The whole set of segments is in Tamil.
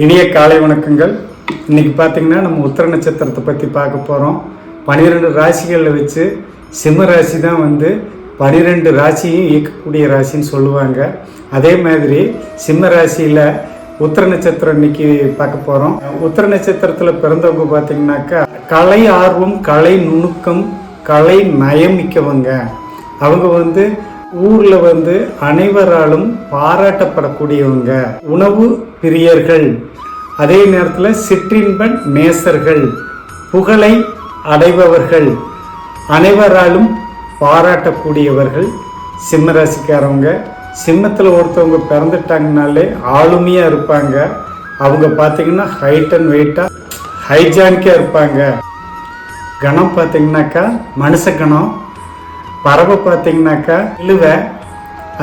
இனிய காலை வணக்கங்கள். இன்னைக்கு பார்த்தீங்கன்னா நம்ம உத்திர நட்சத்திரத்தை பற்றி பார்க்க போகிறோம். 12 ராசிகளில் வச்சு சிம்ம ராசி தான் 12 ராசியும் இயக்கக்கூடிய ராசின்னு சொல்லுவாங்க. அதே மாதிரி சிம்ம ராசியில் உத்திர நட்சத்திரம் இன்னைக்கு பார்க்க போகிறோம். உத்திர நட்சத்திரத்தில் பிறந்தவங்க பார்த்தீங்கன்னாக்கா கலை ஆர்வம், கலை நுணுக்கம், கலை நயமிக்கவங்க. அவங்க ஊரில் அனைவராலும் பாராட்டப்படக்கூடியவங்க, உணவு பிரியர்கள், அதே நேரத்தில் சிற்றின்ப நேசர்கள், புகழை அடைபவர்கள், அனைவராலும் பாராட்டக்கூடியவர்கள் சிம்மராசிக்காரவங்க. சிம்மத்தில் ஒருத்தவங்க பிறந்துட்டாங்கனாலே ஆளுமையாக இருப்பாங்க. அவங்க பார்த்தீங்கன்னா ஹைட் அண்ட் வெயிட்டாக ஹைஜானிக்காக இருப்பாங்க. கணம் பார்த்தீங்கன்னாக்கா மனுஷ கணம். பறவை பார்த்தீங்கன்னாக்கா இழுவை.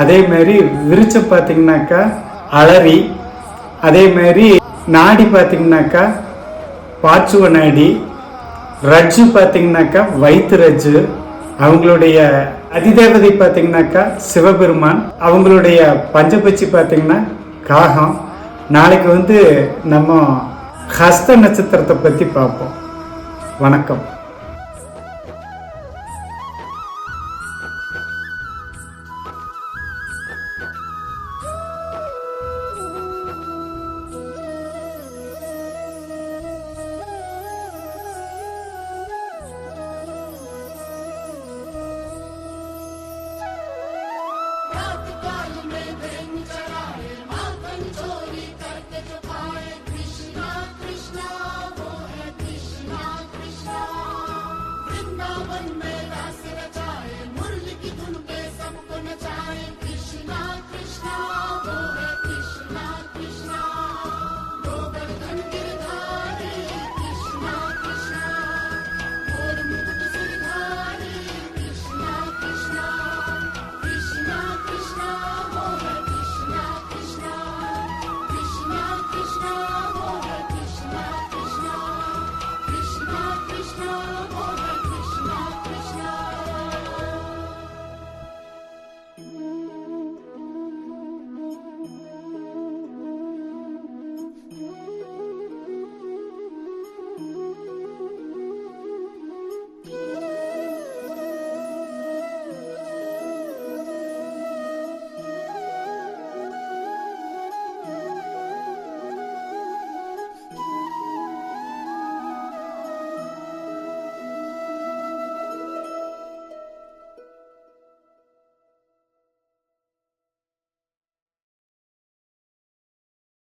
அதே மாதிரி விருச்சம் பார்த்தீங்கன்னாக்கா அலரி. அதே மாதிரி நாடி பார்த்தீங்கன்னாக்கா பாச்சுவ நாடி. ரஜ்ஜு பார்த்தீங்கன்னாக்கா வயிற்று ரஜ்ஜு. அவங்களுடைய அதிதேவதை பார்த்தீங்கன்னாக்கா சிவபெருமான். அவங்களுடைய பஞ்சபட்சி பார்த்தீங்கன்னா காகம். நாளைக்கு நம்ம ஹஸ்த நட்சத்திரத்தை பற்றி பார்ப்போம். வணக்கம்.